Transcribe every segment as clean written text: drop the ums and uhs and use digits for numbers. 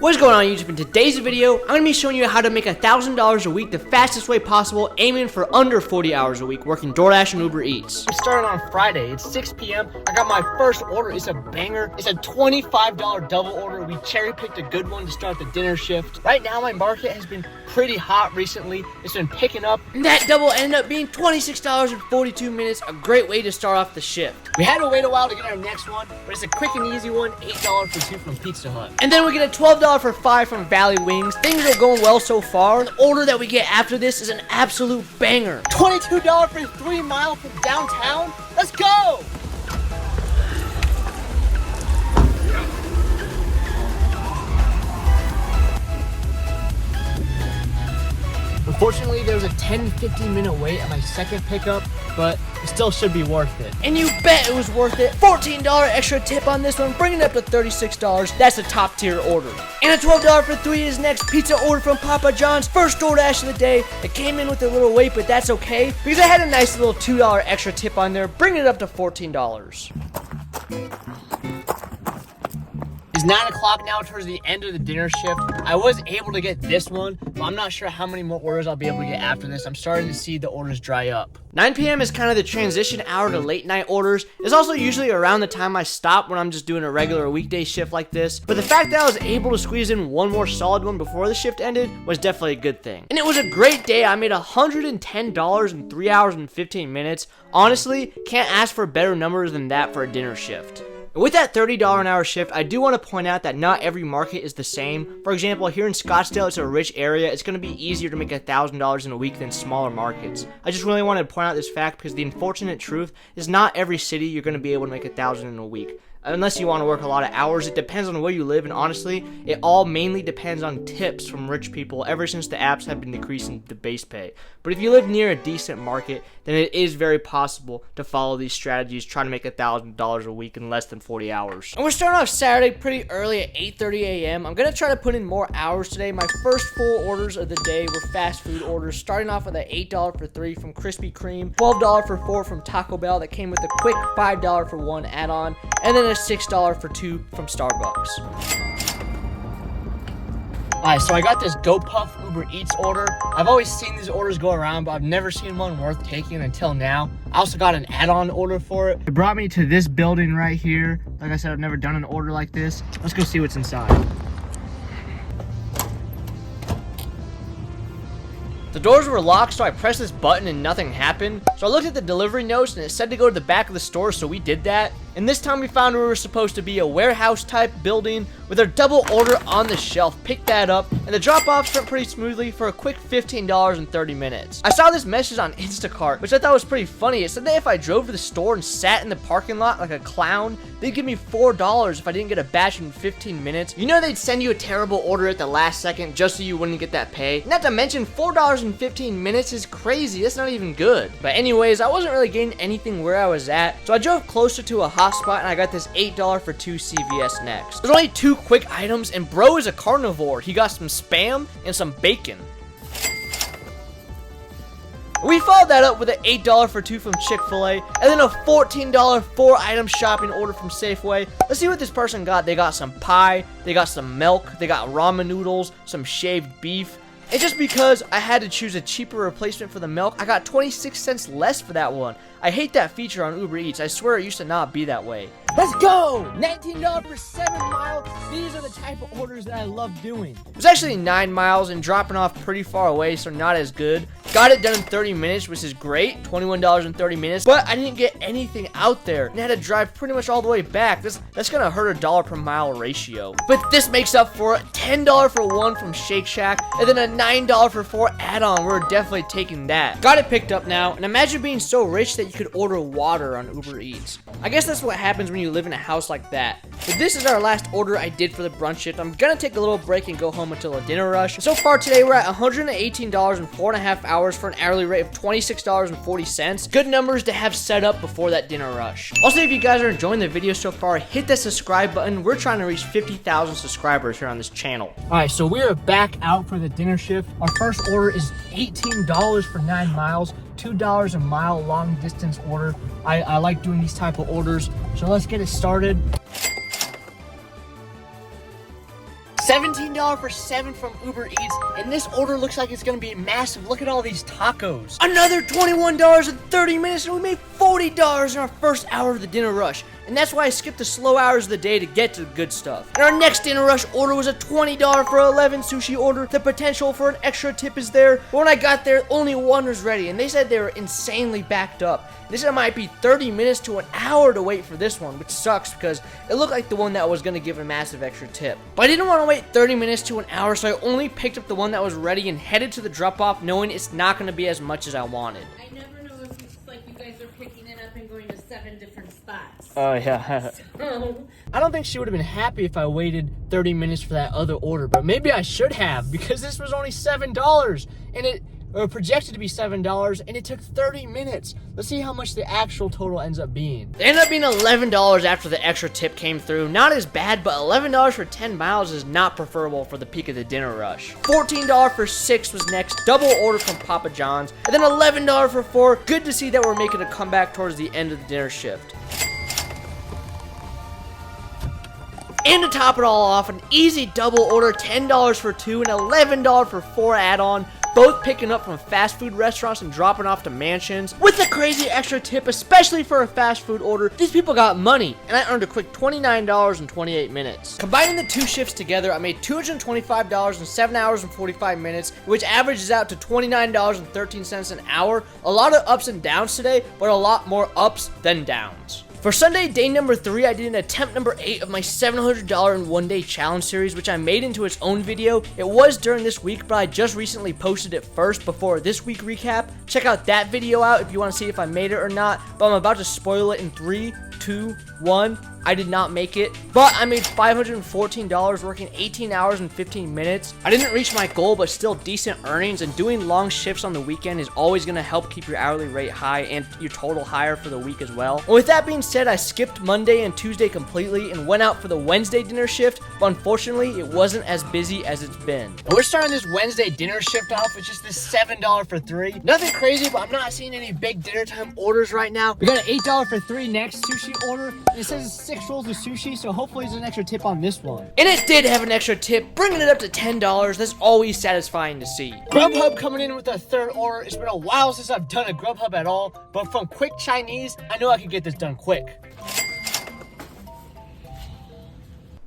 What's going on YouTube? In today's video, I'm going to be showing you how to make $1,000 a week the fastest way possible, aiming for under 40 hours a week, working Doordash and Uber Eats. I'm starting on Friday. It's 6 p.m. I got my first order. It's a banger. It's a $25 double order. We cherry picked a good one to start the dinner shift. Right now, my market has been pretty hot recently. It's been picking up. And that double ended up being $26 in 42 minutes. A great way to start off the shift. We had to wait a while to get our next one, but it's a quick and easy one. $8 for 2 from Pizza Hut. And then we get a $12 for 5 from Valley Wings. Things are going well so far. The order that we get after this is an absolute banger. $22 for 3 miles from downtown. Let's go! Unfortunately, there was a 10-15 minute wait at my second pickup, but it still should be worth it. And you bet it was worth it. $14 extra tip on this one, bringing it up to $36. That's a top tier order. And a $12 for 3 is next. Pizza order from Papa John's. First DoorDash of the day. It came in with a little wait, but that's okay because I had a nice little $2 extra tip on there, bringing it up to $14. It's 9 o'clock now, towards the end of the dinner shift. I was able to get this one, but I'm not sure how many more orders I'll be able to get after this. I'm starting to see the orders dry up. 9 p.m. is kind of the transition hour to late night orders. It's also usually around the time I stop when I'm just doing a regular weekday shift like this. But the fact that I was able to squeeze in one more solid one before the shift ended was definitely a good thing. And it was a great day. I made $110 in 3 hours and 15 minutes. Honestly, can't ask for better numbers than that for a dinner shift. With that $30 an hour shift, I do want to point out that not every market is the same. For example, here in Scottsdale, it's a rich area. It's going to be easier to make $1,000 in a week than smaller markets. I just really wanted to point out this fact because the unfortunate truth is not every city you're going to be able to make $1,000 in a week. Unless you want to work a lot of hours. It depends on where you live, and honestly, it all mainly depends on tips from rich people ever since the apps have been decreasing the base pay. But if you live near a decent market, then it is very possible to follow these strategies, trying to make $1,000 a week in less than 40 hours. And we're starting off Saturday pretty early at 8:30 a.m. I'm going to try to put in more hours today. My first 4 orders of the day were fast food orders, starting off with an $8 for 3 from Krispy Kreme, $12 for 4 from Taco Bell that came with a quick $5 for 1 add-on, and then a $6 for 2 from Starbucks. Alright, so I got this GoPuff Uber Eats order. I've always seen these orders go around, but I've never seen one worth taking until now. I also got an add-on order for it. It brought me to this building right here. Like I said, I've never done an order like this. Let's go see what's inside. The doors were locked, so I pressed this button and nothing happened. So I looked at the delivery notes and it said to go to the back of the store, so we did that. And this time we found we were supposed to be a warehouse type building with our double order on the shelf. Picked that up, and the drop-offs went pretty smoothly for a quick $15 in 30 minutes. I saw this message on Instacart, which I thought was pretty funny. It said that if I drove to the store and sat in the parking lot like a clown, they'd give me $4 if I didn't get a batch in 15 minutes. You know they'd send you a terrible order at the last second just so you wouldn't get that pay. Not to mention $4 in 15 minutes is crazy. That's not even good. But anyways, I wasn't really getting anything where I was at, so I drove closer to a hotspot and I got this $8 for 2 CVS next. There's only 2 quick items, and bro is a carnivore. He got some Spam and some bacon. We followed that up with an $8 for 2 from Chick-fil-A, and then a $14 4-item shopping order from Safeway. Let's see what this person got. They got some pie, they got some milk, they got ramen noodles, some shaved beef. And just because I had to choose a cheaper replacement for the milk, I got 26 cents less for that one. I hate that feature on Uber Eats. I swear it used to not be that way. Let's go! $19 for 7 miles. These are the type of orders that I love doing. It was actually 9 miles and dropping off pretty far away, so not as good. Got it done in 30 minutes, which is great. $21 in 30 minutes. But I didn't get anything out there and had to drive pretty much all the way back. That's gonna hurt $1 per mile ratio. But this makes up for $10 for 1 from Shake Shack, and then a $9 for 4 add-on. We're definitely taking that. Got it picked up now, and imagine being so rich that you could order water on Uber Eats. I guess that's what happens when you live in a house like that. But this is our last order I did for the brunch shift. I'm gonna take a little break and go home until a dinner rush. So far today, we're at $118 in 4.5 hours for an hourly rate of $26.40. Good numbers to have set up before that dinner rush. Also, if you guys are enjoying the video so far, hit that subscribe button. We're trying to reach 50,000 subscribers here on this channel. Alright, so we are back out for the dinner shift. Our first order is $18 for 9 miles. $2 a mile long distance order. I like doing these type of orders, so let's get it started. $17 for 7 from Uber Eats, and this order looks like it's gonna be massive. Look at all these tacos. Another $21 in 30 minutes, and we made $40 in our first hour of the dinner rush. And that's why I skipped the slow hours of the day to get to the good stuff. And our next dinner rush order was a $20 for 11 sushi order. The potential for an extra tip is there. But when I got there, only one was ready, and they said they were insanely backed up. They said it might be 30 minutes to an hour to wait for this one, which sucks because it looked like the one that was going to give a massive extra tip. But I didn't want to wait 30 minutes to an hour, so I only picked up the one that was ready and headed to the drop-off, knowing it's not going to be as much as I wanted. I never know if it's like you guys are picking it up and going to 7 different spots. Oh, yeah. I don't think she would have been happy if I waited 30 minutes for that other order, but maybe I should have, because this was only $7, and it projected to be $7, and it took 30 minutes. Let's see how much the actual total ends up being. It ended up being $11 after the extra tip came through. Not as bad, but $11 for 10 miles is not preferable for the peak of the dinner rush. $14 for 6 was next, double order from Papa John's, and then $11 for 4. Good to see that we're making a comeback towards the end of the dinner shift. And to top it all off, an easy double order, $10 for 2 and $11 for 4 add-on. Both picking up from fast food restaurants and dropping off to mansions. With a crazy extra tip, especially for a fast food order, these people got money, and I earned a quick $29 in 28 minutes. Combining the 2 shifts together, I made $225 in 7 hours and 45 minutes, which averages out to $29.13 an hour. A lot of ups and downs today, but a lot more ups than downs. For Sunday, day number 3, I did an attempt number 8 of my $700 in 1 day challenge series, which I made into its own video. It was during this week, but I just recently posted it first before this week recap. Check out that video out if you want to see if I made it or not, but I'm about to spoil it in 3, 2, 1. I did not make it, but I made $514 working 18 hours and 15 minutes. I didn't reach my goal, but still decent earnings, and doing long shifts on the weekend is always going to help keep your hourly rate high and your total higher for the week as well. And with that being said, I skipped Monday and Tuesday completely and went out for the Wednesday dinner shift, but unfortunately, it wasn't as busy as it's been. And we're starting this Wednesday dinner shift off with just this $7 for 3. Nothing crazy, but I'm not seeing any big dinner time orders right now. We got an $8 for 3 next sushi order, and it says it's 6 rolls of sushi, so hopefully there's an extra tip on this one. And it did have an extra tip, bringing it up to $10. That's always satisfying to see. Grubhub coming in with a 3rd order. It's been a while since I've done a Grubhub at all, but from Quick Chinese, I know I can get this done quick.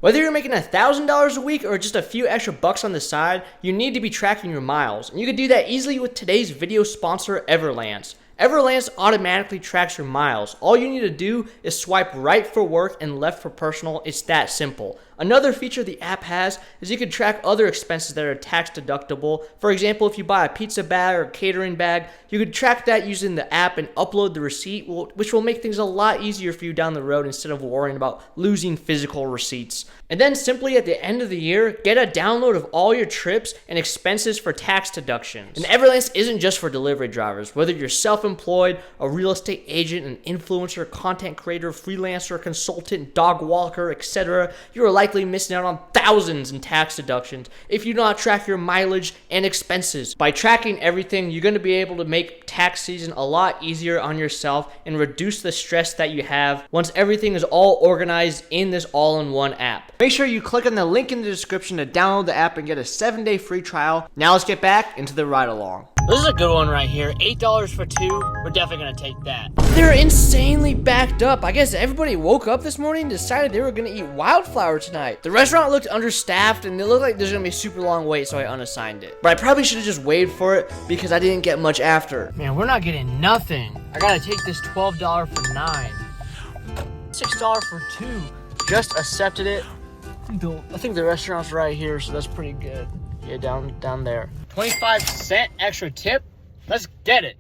Whether you're making $1,000 a week or just a few extra bucks on the side, you need to be tracking your miles. And you can do that easily with today's video sponsor, Everlance. Everlance automatically tracks your miles. All you need to do is swipe right for work and left for personal. It's that simple. Another feature the app has is you can track other expenses that are tax deductible. For example, if you buy a pizza bag or a catering bag, you could track that using the app and upload the receipt, which will make things a lot easier for you down the road instead of worrying about losing physical receipts. And then simply at the end of the year, get a download of all your trips and expenses for tax deductions. And Everlance isn't just for delivery drivers. Whether you're self-employed, a real estate agent, an influencer, content creator, freelancer, consultant, dog walker, etc., you are likely missing out on thousands in tax deductions if you do not track your mileage and expenses. By tracking everything, you're going to be able to make tax season a lot easier on yourself and reduce the stress that you have once everything is all organized in this all-in-one app. Make sure you click on the link in the description to download the app and get a 7-day free trial. Now let's get back into the ride along. This is a good one right here. $8 for 2. We're definitely going to take that. They're insanely backed up. I guess everybody woke up this morning and decided they were going to eat wildflower tonight. The restaurant looked understaffed and it looked like there's going to be a super long wait, so I unassigned it. But I probably should have just waited for it because I didn't get much after. Man, we're not getting nothing. I got to take this $12 for 9. $6 for 2. Just accepted it. I think the restaurant's right here, so that's pretty good. Yeah, down there. 25-cent extra tip. Let's get it.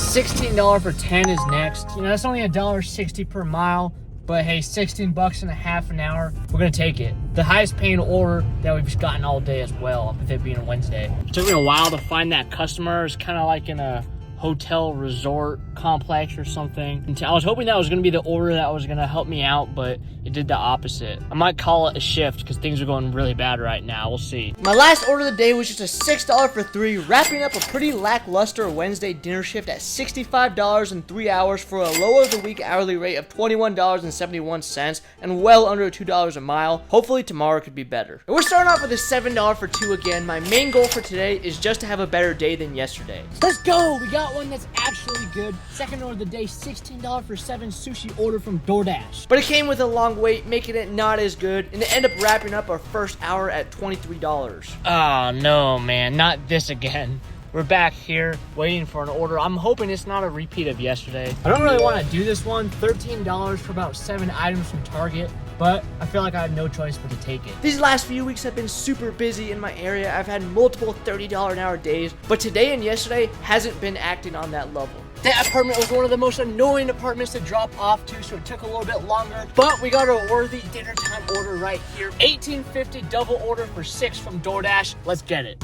$16 for 10 is next. You know, that's only $1.60 per mile, but hey, 16 bucks and a half an hour. We're gonna take it. The highest paying order that we've gotten all day as well, with it being a Wednesday. It took me a while to find that customer. It's kind of like in a hotel resort complex or something. I was hoping that was gonna be the order that was gonna help me out, but it did the opposite. I might call it a shift because things are going really bad right now. We'll see. My last order of the day was just a $6 for 3, wrapping up a pretty lackluster Wednesday dinner shift at $65 in 3 hours for a low of the week hourly rate of $21.71 and well under $2 a mile. Hopefully tomorrow could be better. And we're starting off with a $7 for 2 again. My main goal for today is just to have a better day than yesterday. Let's go! We got one that's actually good. Second order of the day, $16 for 7 sushi order from Doordash. But it came with a long wait, making it not as good, and it ended up wrapping up our first hour at $23. Oh no, man, not this again. We're back here waiting for an order. I'm hoping it's not a repeat of yesterday. I don't really want to do this one. $13 for about 7 items from Target, but I feel like I had no choice but to take it. These last few weeks have been super busy in my area. I've had multiple $30 an hour days, but today and yesterday hasn't been acting on that level. That apartment was one of the most annoying apartments to drop off to, so it took a little bit longer, but we got a worthy dinner time order right here. $18.50 double order for 6 from DoorDash. Let's get it.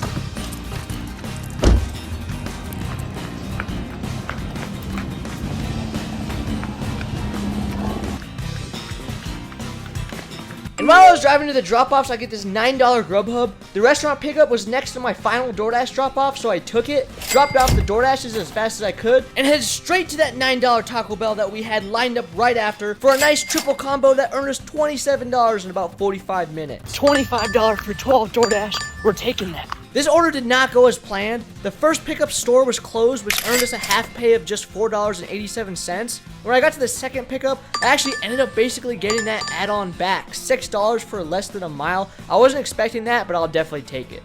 And while I was driving to the drop-offs, I get this $9 Grubhub. The restaurant pickup was next to my final DoorDash drop-off, so I took it, dropped off the DoorDashes as fast as I could, and headed straight to that $9 Taco Bell that we had lined up right after for a nice triple combo that earned us $27 in about 45 minutes. $25 for 12 DoorDash. We're taking that. This order did not go as planned. The first pickup store was closed, which earned us a half pay of just $4.87. When I got to the second pickup, I actually ended up basically getting that add-on back. $6 for less than a mile. I wasn't expecting that, but I'll definitely take it.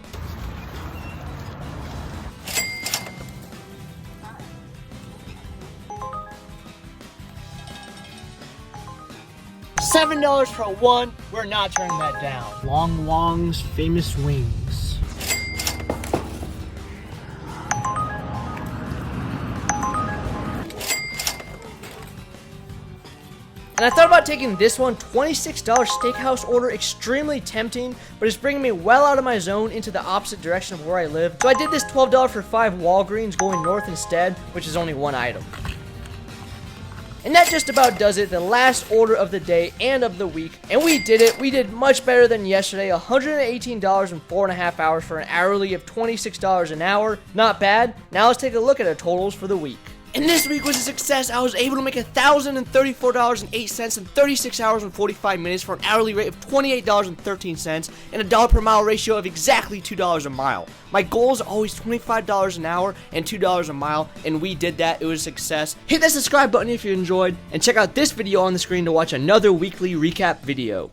$7 for 1. We're not turning that down. Long Long's famous wings. And I thought about taking this one, $26 steakhouse order, extremely tempting, but it's bringing me well out of my zone into the opposite direction of where I live. So I did this $12 for 5 Walgreens going north instead, which is only 1 item. And that just about does it, the last order of the day and of the week. And we did it. We did much better than yesterday. $118 in 4.5 hours for an hourly of $26 an hour. Not bad. Now let's take a look at our totals for the week. And this week was a success. I was able to make $1,034.08 in 36 hours and 45 minutes for an hourly rate of $28.13 and a dollar per mile ratio of exactly $2 a mile. My goal is always $25 an hour and $2 a mile, and we did that. It was a success. Hit that subscribe button if you enjoyed, and check out this video on the screen to watch another weekly recap video.